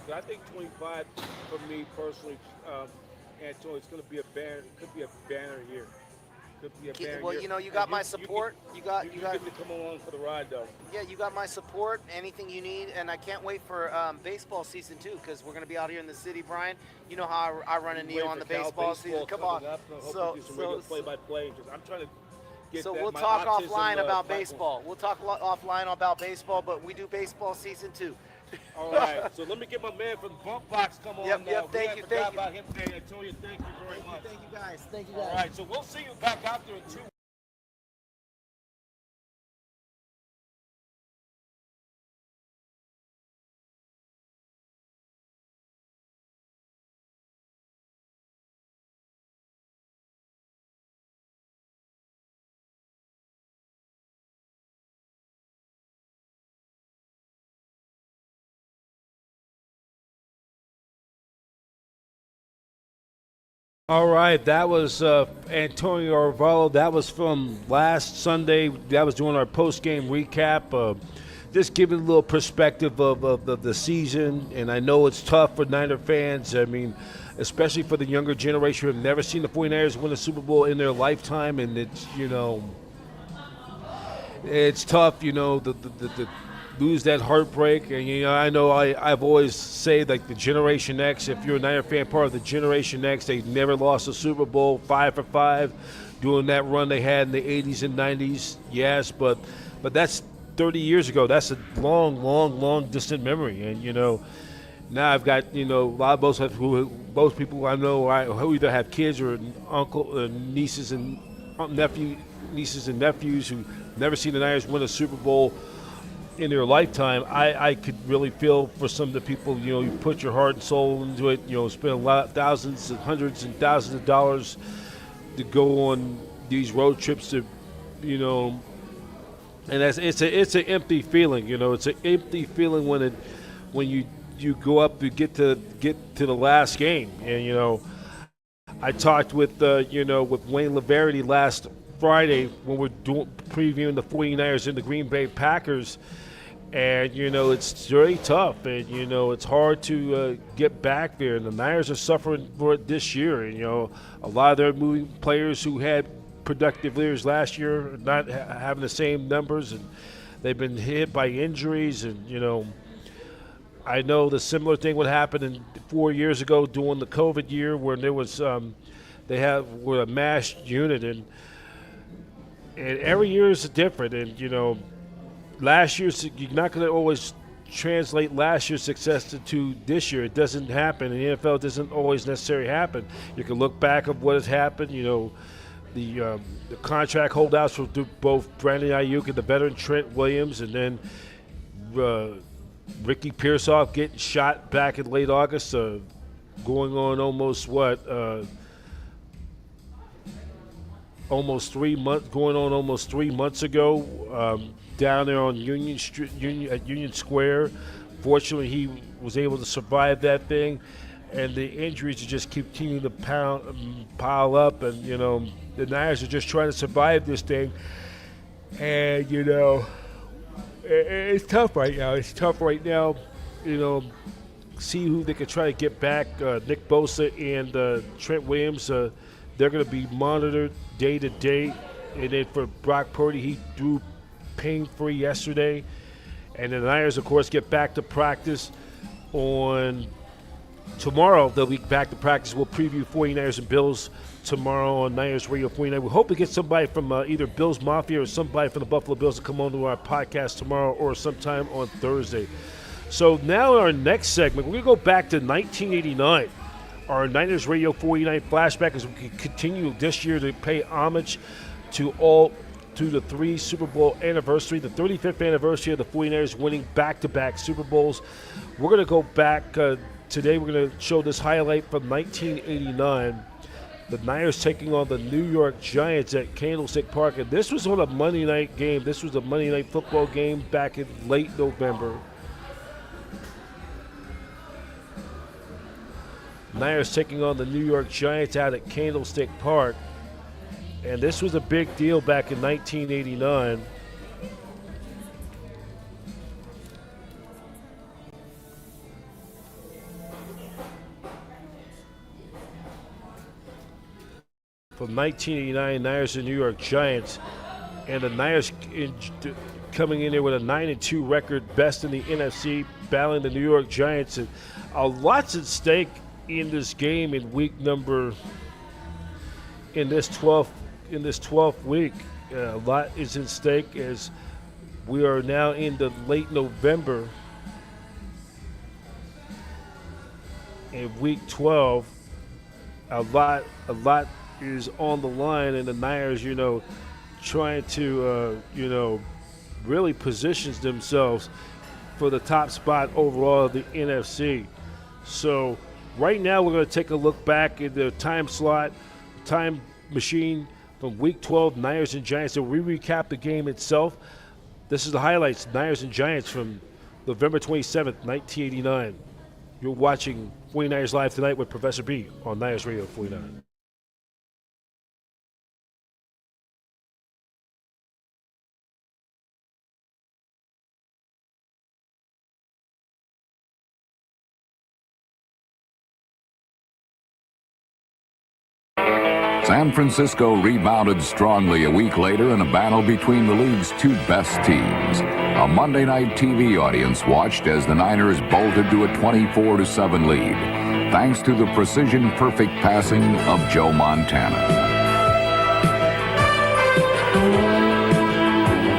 'Cause I think 25 for me personally, Antonio, it's going to be a banner. It could be a banner year. Well, you know, you got my support. You got to come along for the ride, though. Yeah, you got my support. Anything you need, and I can't wait for baseball season too, because we're gonna be out here in the city, Brian. You know how I run into you on the baseball season. Come on. So play-by-play. I'm trying to get. So that, we'll my talk autism, offline about platform. baseball. We'll talk offline about baseball, but we do baseball season too. All right. So let me get my man from the bump box come on. Yep. Thank you. About him today. Antonio, thank you very much. Thank you guys. All right. So we'll see you back out there in 2 weeks. All right, that was Antonio Arvalo. That was from last Sunday. That was doing our post-game recap. Just giving a little perspective of the season. And I know it's tough for Niner fans. I mean, especially for the younger generation who have never seen the 49ers win a Super Bowl in their lifetime. And it's, you know, it's tough, you know, the lose that heartbreak. And, you know, I know I've always say, like, the Generation X, if you're a Niner fan, part of the Generation X, they never lost a Super Bowl, 5 for 5, doing that run they had in the 80s and 90s, yes, but that's 30 years ago. That's a long distant memory. And, you know, now I've got, you know, a lot of most people I know who either have kids or nieces and nephews who never seen the Niners win a Super Bowl in their lifetime. I could really feel for some of the people, you know, you put your heart and soul into it, you know, spend a lot, thousands and hundreds and thousands of dollars to go on these road trips to, you know, and it's an empty feeling, you know. It's an empty feeling when you go up to get to the last game. And, you know, I talked with with Wayne Laverty last Friday when we're previewing the 49ers and the Green Bay Packers. And, you know, it's very tough, and, you know, it's hard to get back there. And the Niners are suffering for it this year. And, you know, a lot of their moving players who had productive years last year are not having the same numbers, and they've been hit by injuries. And, you know, I know the similar thing would happen 4 years ago during the COVID year, where there was were a mass unit, and every year is different. And, you know, last year's, you're not going to always translate last year's success to this year. It doesn't happen. In the NFL, it doesn't always necessarily happen. You can look back at what has happened. You know, the contract holdouts for both Brandon Ayuk and the veteran Trent Williams, and then Ricky Pearsall getting shot back in late August, going on almost 3 months ago. Down there on Union Square. Fortunately, he was able to survive that thing, and the injuries just continue to pile up. And, you know, the Niners are just trying to survive this thing, and, you know, it's tough right now. You know, see who they could try to get back. Nick Bosa and Trent Williams, they're going to be monitored day to day. And then for Brock Purdy, he threw pain-free yesterday. And the Niners, of course, get back to practice on tomorrow. They'll be back to practice. We'll preview 49ers and Bills tomorrow on Niners Radio 49. We hope to get somebody from either Bills Mafia or somebody from the Buffalo Bills to come on to our podcast tomorrow or sometime on Thursday. So now in our next segment, we're going to go back to 1989. Our Niners Radio 49 flashback, as we continue this year to pay homage to the 3 Super Bowl anniversary, the 35th anniversary of the 49ers winning back-to-back Super Bowls. We're going to go back today. We're going to show this highlight from 1989. The Niners taking on the New York Giants at Candlestick Park. And this was on a Monday night game. This was a Monday night football game back in late November. Niners taking on the New York Giants out at Candlestick Park. And this was a big deal back in 1989. From 1989, Niners and New York Giants, and the Niners coming in there with a 9-2 record, best in the NFC, battling the New York Giants, and lots at stake in this game in week number in this 12th week. A lot is at stake as we are now into late November. In week 12, a lot is on the line, and the Niners, trying to, really positions themselves for the top spot overall of the NFC. So right now we're going to take a look back at the time machine from Week 12, Niners and Giants. So we recap the game itself. This is the highlights, Niners and Giants from November 27th, 1989. You're watching 49ers Live tonight with Professor B on Niners Radio 49. San Francisco rebounded strongly a week later in a battle between the league's two best teams. A Monday night TV audience watched as the Niners bolted to a 24-7 lead, thanks to the precision-perfect passing of Joe Montana.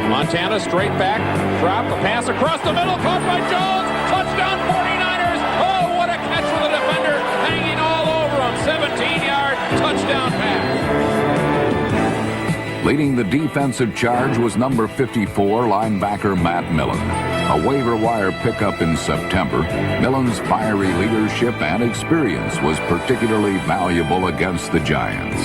Montana straight back, drop a pass across the middle, caught by Jones, touchdown 49ers. Oh, what a catch for the defender, hanging all over him, 17-yard touchdown pass. Leading the defensive charge was number 54 linebacker Matt Millen. A waiver wire pickup in September, Millen's fiery leadership and experience was particularly valuable against the Giants.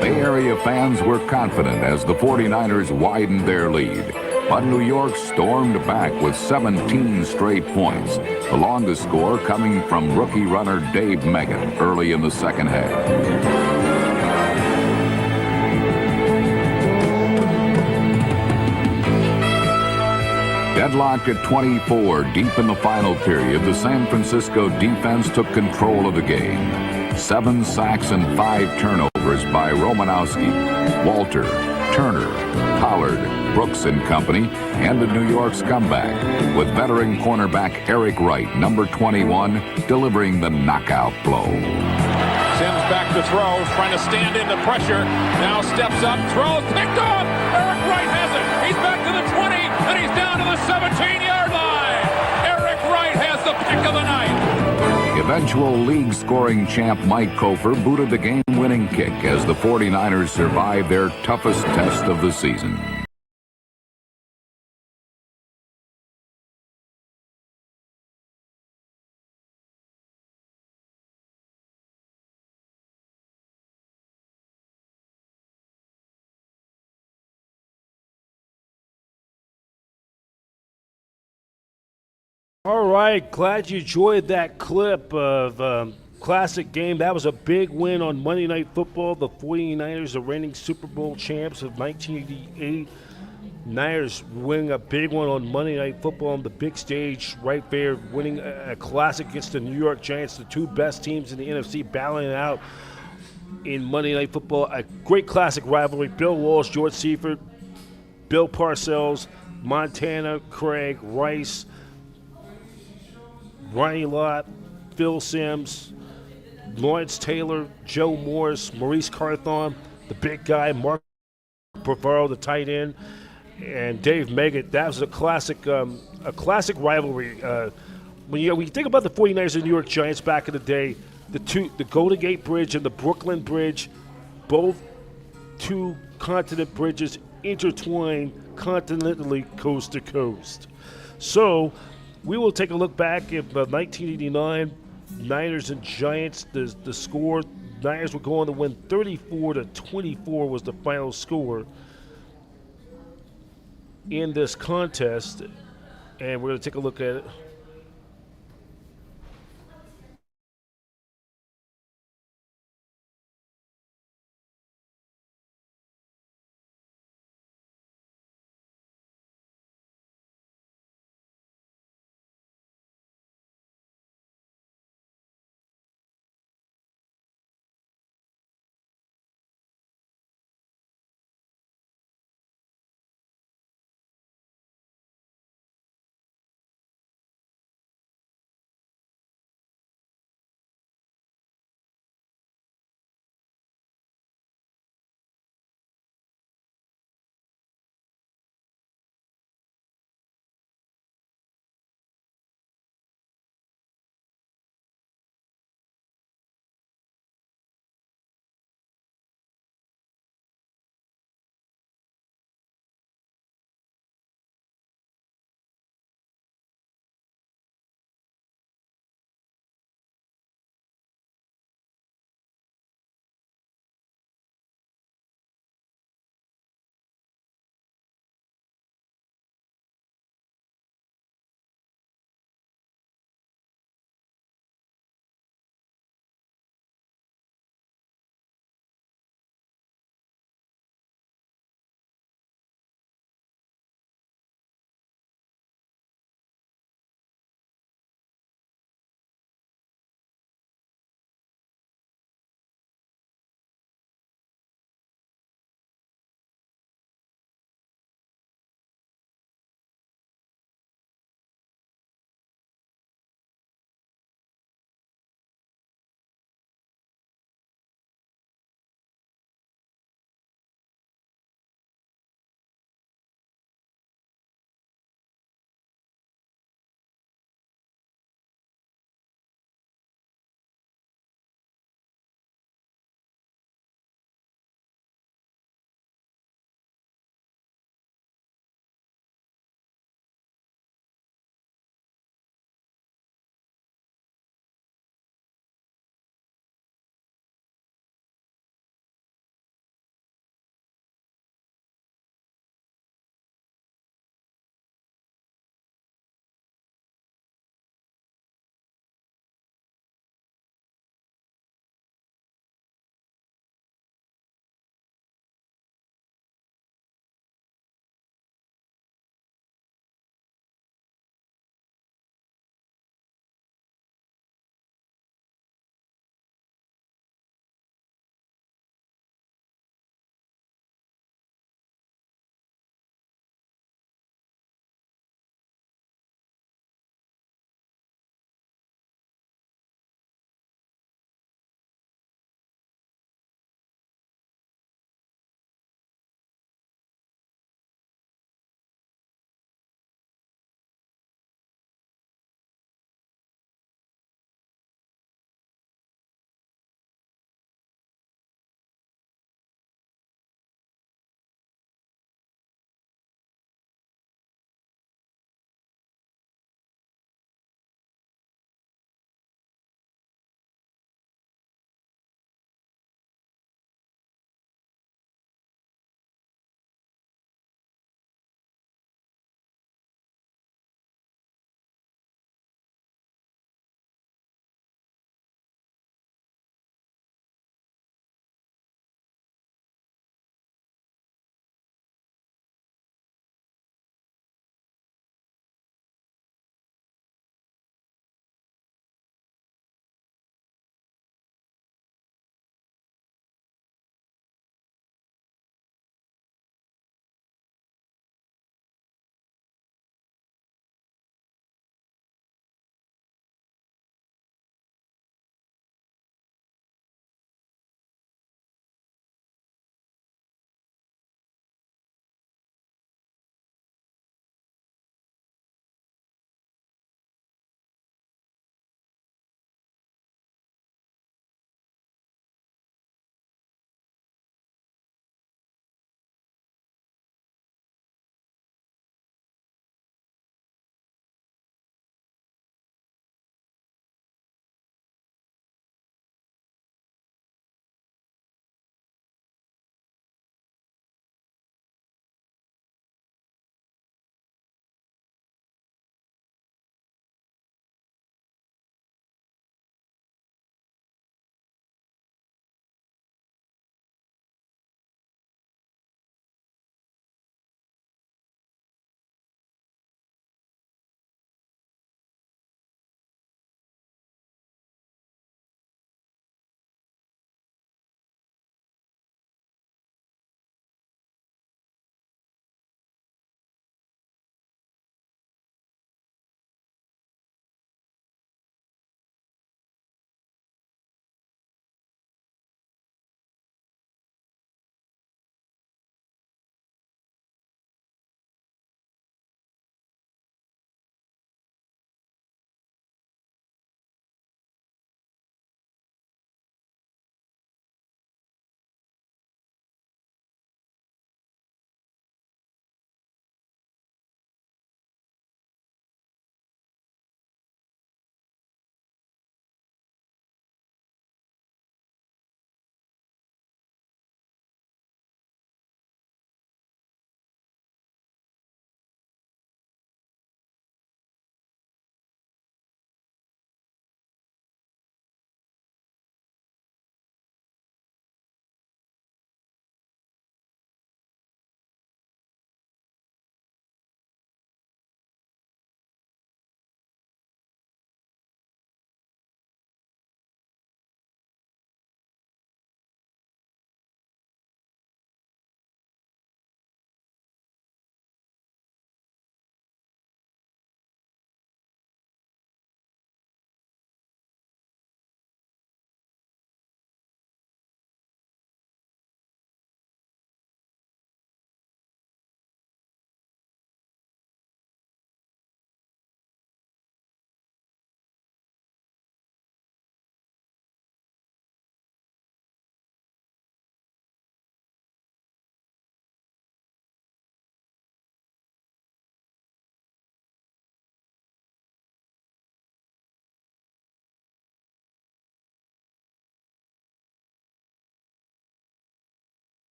Bay Area fans were confident as the 49ers widened their lead. But New York stormed back with 17 straight points, the longest score coming from rookie runner Dave Megan early in the second half. Deadlocked at 24 deep in the final period, the San Francisco defense took control of the game. 7 sacks and 5 turnovers by Romanowski, Walter, Turner, Pollard, Brooks and company ended New York's comeback, with veteran cornerback Eric Wright, number 21, delivering the knockout blow. Sims back to throw, trying to stand into pressure. Now steps up, throws, picked off. Eric Wright has it. He's back to the 20, and he's down to the 17-yard line. Eric Wright has the pick of the night. Eventual league scoring champ Mike Kofer booted the game-winning kick as the 49ers survived their toughest test of the season. All right, glad you enjoyed that clip of classic game. That was a big win on Monday Night Football. The 49ers, the reigning Super Bowl champs of 1988. Niners winning a big one on Monday Night Football on the big stage right there, winning a classic against the New York Giants, the two best teams in the NFC, battling it out in Monday Night Football. A great classic rivalry. Bill Walsh, George Seifert, Bill Parcells, Montana, Craig, Rice, Ronnie Lott, Phil Simms, Lawrence Taylor, Joe Morris, Maurice Carthon, the big guy, Mark Bavaro, the tight end, and Dave Meggett. That was a classic rivalry. When you think about the 49ers and New York Giants back in the day, the Golden Gate Bridge and the Brooklyn Bridge, both two continent bridges intertwined continentally coast to coast. So we will take a look back at 1989 Niners and Giants. The score, Niners were going to win 34-24 was the final score in this contest, and we're going to take a look at it.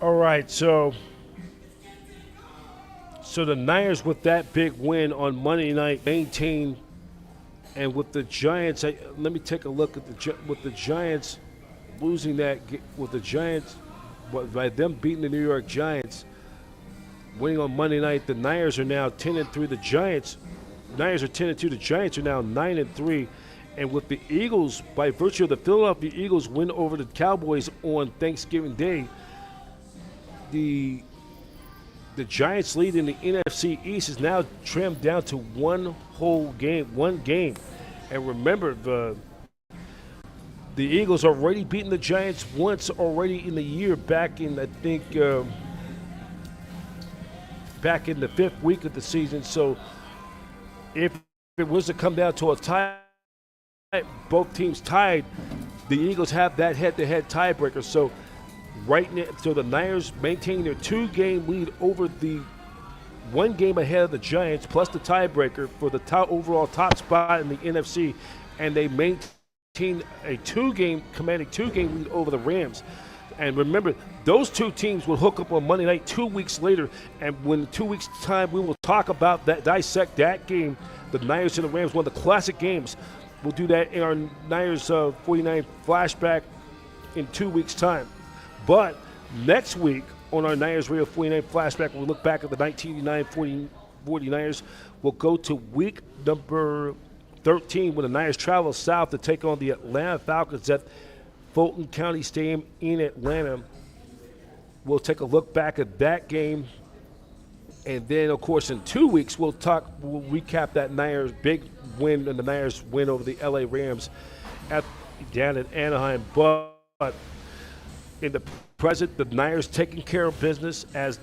All right, so the Niners with that big win on Monday night maintain, and with the Giants, let me take a look at with the Giants losing with the Giants, by them beating the New York Giants, winning on Monday night. The Niners are now 10-3. The Niners are 10-2. The Giants are now 9-3. And with the Eagles, by virtue of the Philadelphia Eagles win over the Cowboys on Thanksgiving Day, the Giants' lead in the NFC East is now trimmed down to one game. And remember, the Eagles already beaten the Giants once already in the year, back in, I think, back in the 5th week of the season. So if it was to come down to a tie, both teams tied, the Eagles have that head-to-head tiebreaker. So right now, so the Niners maintain their 2-game lead over the 1 game ahead of the Giants, plus the tiebreaker for the overall top spot in the NFC, and they maintain a 2-game lead over the Rams. And remember, those two teams will hook up on Monday night 2 weeks later, and when 2 weeks' time we will talk about that, dissect that game, the Niners and the Rams, one of the classic games. We'll do that in our Niners 49 flashback in 2 weeks' time. But next week on our Niners Radio 49 flashback, we'll look back at the 1989 49ers. We'll go to week number 13 when the Niners travel south to take on the Atlanta Falcons at Fulton County Stadium in Atlanta. We'll take a look back at that game. And then, of course, in 2 weeks, we'll recap that Niners big win and the Niners win over the LA Rams down in Anaheim. But in the present, the Niners taking care of business as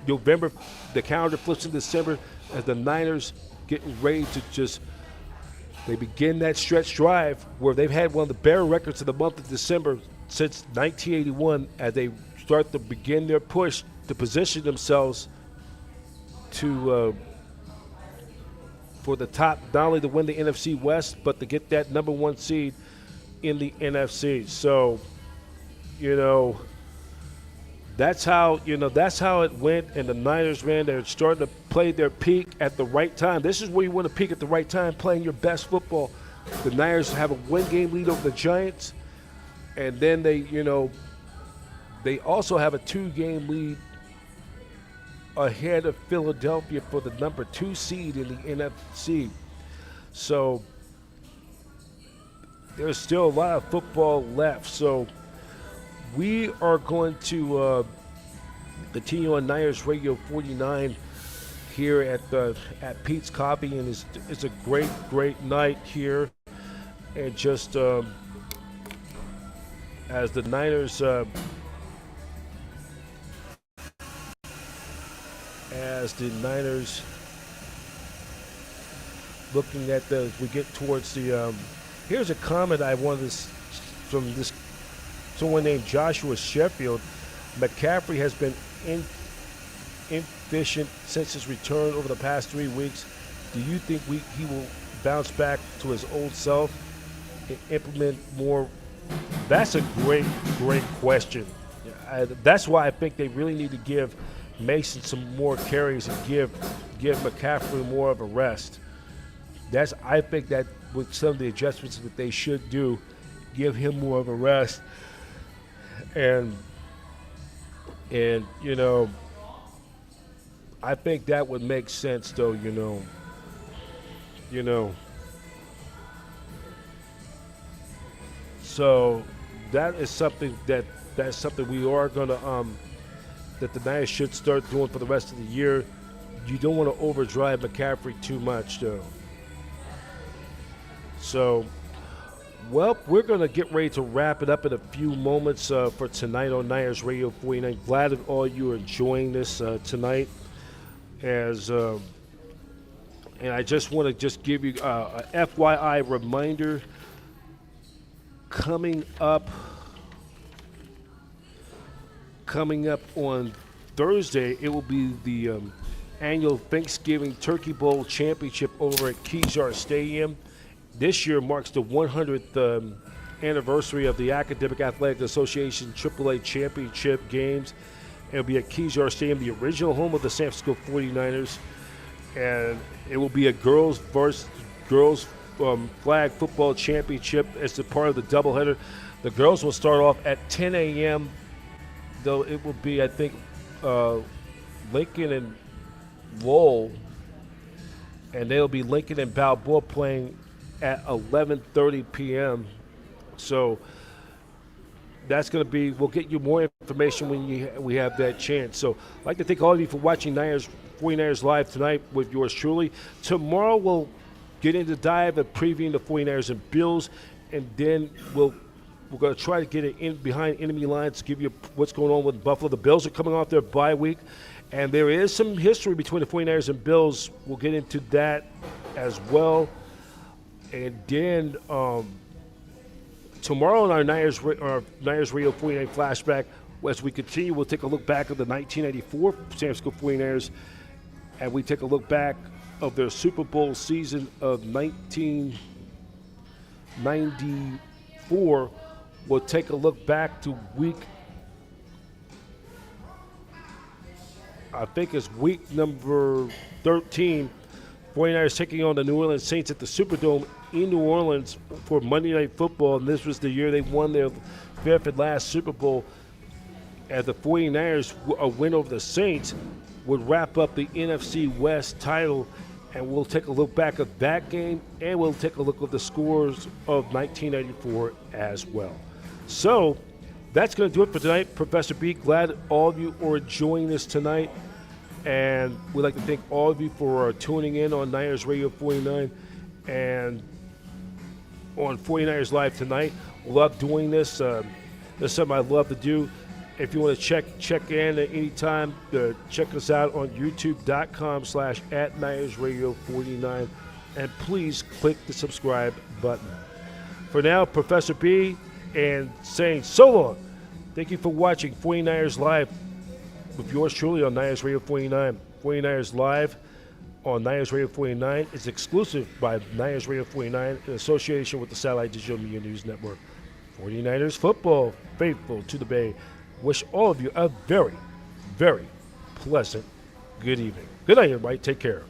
November, the calendar flips in December, as the Niners getting ready to they begin that stretch drive where they've had one of the better records in the month of December since 1981, as they start to begin their push to position themselves for the top, not only to win the NFC West, but to get that number 1 seed in the NFC. So, that's how it went. And the Niners, man, they're starting to play their peak at the right time. This is where you want to peak at the right time, playing your best football. The Niners have a 1-game lead over the Giants, and then they also have a 2-game lead ahead of Philadelphia for the number 2 seed in the NFC. So there's still a lot of football left. So we are going to continue on Niners Radio 49 here at Pete's Coffee, and it's a great night here. And just as the Niners looking at as we get towards the here's a comment I wanted from someone named Joshua Sheffield. McCaffrey has been inefficient since his return over the past 3 weeks. Do you think he will bounce back to his old self and implement more? That's a great question. That's why I think they really need to give Mason some more carries and give McCaffrey more of a rest. I think that with some of the adjustments that they should do, give him more of a rest. And I think that would make sense, though. So that is something that's something we are going to that the Niners should start doing for the rest of the year. You don't want to overdrive McCaffrey too much, though. So, well, we're going to get ready to wrap it up in a few moments for tonight on Niners Radio 49. Glad that all you are enjoying this tonight. And I just want to give you a FYI reminder. Coming up on Thursday, it will be the annual Thanksgiving Turkey Bowl Championship over at Kezar Stadium. This year marks the 100th anniversary of the Academic Athletic Association AAA Championship games. It'll be at Kezar Stadium, the original home of the San Francisco 49ers. And it will be a girls flag football championship as a part of the doubleheader. The girls will start off at 10 a.m., though it will be, I think, Lincoln and Lowell, and they'll be Lincoln and Balboa playing at 11:30 p.m. So that's going to be, we'll get you more information when we have that chance. So I'd like to thank all of you for watching 49ers Live tonight with yours truly. Tomorrow we'll get into dive and previewing the 49ers and Bills, and then we're going to try to get it in behind enemy lines, give you what's going on with Buffalo. The Bills are coming off their bye week, and there is some history between the 49ers and Bills. We'll get into that as well. And then tomorrow on our Niners Radio 49 Flashback, as we continue, we'll take a look back at the 1994 San Francisco 49ers, and we take a look back of their Super Bowl season of 1994. We'll take a look back to week number 13. 49ers taking on the New Orleans Saints at the Superdome in New Orleans for Monday Night Football, and this was the year they won their fifth and last Super Bowl. As the 49ers, a win over the Saints, would wrap up the NFC West title, and we'll take a look back at that game, and we'll take a look at the scores of 1994 as well. So that's going to do it for tonight. Professor B, glad all of you are enjoying this tonight, and we'd like to thank all of you for tuning in on Niners Radio 49 and on 49ers Live tonight. Love doing this. This is something I love to do. If you want to check in at any time, check us out on youtube.com/@NinersRadio49, and please click the subscribe button. For now, Professor B, and saying so long. Thank you for watching 49ers Live with yours truly on Niners Radio 49. 49ers Live on Niners Radio 49 is exclusive by Niners Radio 49 in association with the Satellite Digital Media News Network. 49ers football, faithful to the Bay. Wish all of you a very, very pleasant good evening. Good night, everybody. Take care.